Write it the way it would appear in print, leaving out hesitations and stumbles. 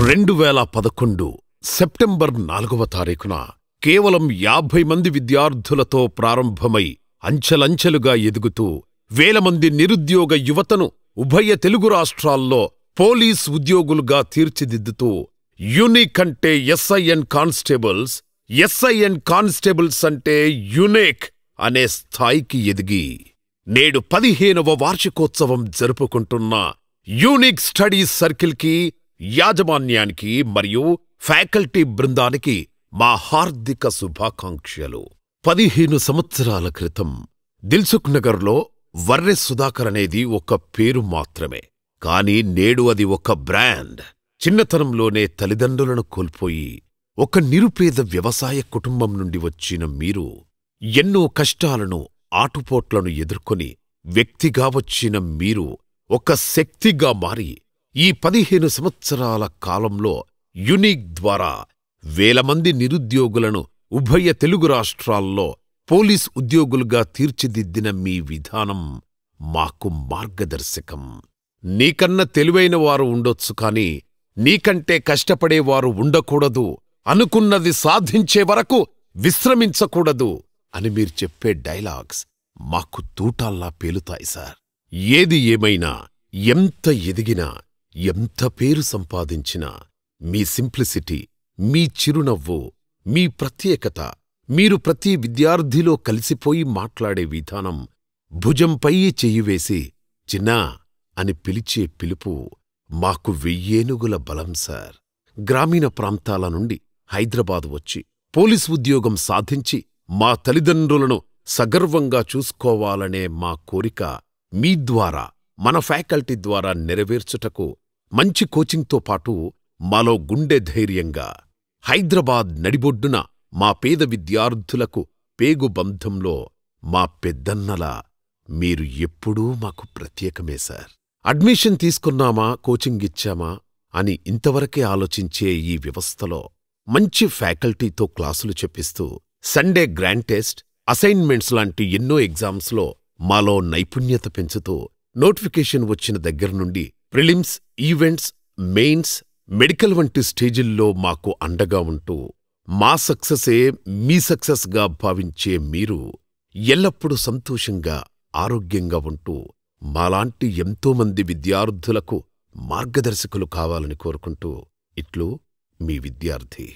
2011 September 4వ తారీఖున కేవలం 50 మంది విద్యార్థులతో ప్రారంభమై అంచెలంచెలుగా ఎదుగుతూ వేల మంది నిరుద్యోగ యువతను ఉభయ తెలుగు రాష్ట్రాల్లో పోలీస్ ఉద్యోగులుగా తీర్చిదిద్దుతూ యూనిక్ అంటే ఎస్ఐఎన్ కానిస్టేబుల్స్, ఎస్ఐఎన్ కానిస్టేబుల్స్ అంటే యూనిక్ అనే స్థాయికి ఎదిగి నేడు 15వ వార్షికోత్సవం జరుపుకుంటున్న యూనిక్ స్టడీస్ సర్కిల్కి, యాజమాన్యానికి మరియు ఫ్యాకల్టీ బృందానికి మా హార్దిక శుభాకాంక్షలు. 15 సంవత్సరాల క్రితం దిల్సుఖ్ నగర్లో వర్రె సుధాకర్ అనేది ఒక పేరు మాత్రమే. కాని నేడు అది ఒక బ్రాండ్. చిన్నతనంలోనే తల్లిదండ్రులను కోల్పోయి ఒక నిరుపేద వ్యవసాయ కుటుంబం నుండి వచ్చిన మీరు ఎన్నో కష్టాలను, ఆటుపోట్లను ఎదుర్కొని వ్యక్తిగా వచ్చిన మీరు ఒక శక్తిగా మారి ఈ 15 సంవత్సరాల కాలంలో యూనిక్ ద్వారా వేల మంది నిరుద్యోగులను ఉభయ తెలుగు రాష్ట్రాల్లో పోలీస్ ఉద్యోగులుగా తీర్చిదిద్దిన మీ విధానం మాకు మార్గదర్శకం. నీకన్నా తెలివైన వారు ఉండొచ్చు, కాని నీకంటే కష్టపడేవారు ఉండకూడదు, అనుకున్నది సాధించే వరకు విశ్రమించకూడదు అని మీరు చెప్పే డైలాగ్స్ మాకు తూటాల్లా పేలుతాయి సార్. ఏది ఏమైనా, ఎంత ఎదిగినా, ఎంత పేరు సంపాదించినా మీ సింప్లిసిటీ, మీ చిరునవ్వు, మీ ప్రత్యేకత, మీరు ప్రతి విద్యార్థిలో కలిసిపోయి మాట్లాడే విధానం, భుజంపై చెయ్యివేసి చిన్నా అని పిలిచే పిలుపు మాకు 1000 ఏనుగుల బలం సార్. గ్రామీణ ప్రాంతాల నుండి హైదరాబాద్ వచ్చి పోలీసు ఉద్యోగం సాధించి మా తల్లిదండ్రులను సగర్వంగా చూసుకోవాలనే మా కోరిక మీ ద్వారా, మన ఫ్యాకల్టీ ద్వారా నెరవేర్చుటకు మంచి కోచింగ్తో పాటు మాలో గుండె ధైర్యంగా హైదరాబాద్ నడిబొడ్డున మా పేద విద్యార్థులకు పేగుబంధంలో మా పెద్దన్నలా మీరు ఎప్పుడూ మాకు ప్రత్యేకమే సార్. అడ్మిషన్ తీసుకున్నామా, కోచింగ్ ఇచ్చామా అని ఇంతవరకే ఆలోచించే ఈ వ్యవస్థలో మంచి ఫ్యాకల్టీతో క్లాసులు చెప్పిస్తూ సండే గ్రాండ్ టెస్ట్, అసైన్మెంట్స్ లాంటి ఎన్నో ఎగ్జామ్స్లో మాలో నైపుణ్యత పెంచుతూ నోటిఫికేషన్ వచ్చిన దగ్గర్నుండి ప్రిలిమ్స్, ఈవెంట్స్, మెయిన్స్, మెడికల్ వంటి స్టేజిల్లో మాకు అండగా ఉంటూ మా సక్సెసే మీ సక్సెస్గా భావించే మీరు ఎల్లప్పుడూ సంతోషంగా, ఆరోగ్యంగా ఉంటూ మాలాంటి ఎంతోమంది విద్యార్థులకు మార్గదర్శకులు కావాలని కోరుకుంటూ ఇట్లు మీ విద్యార్థి.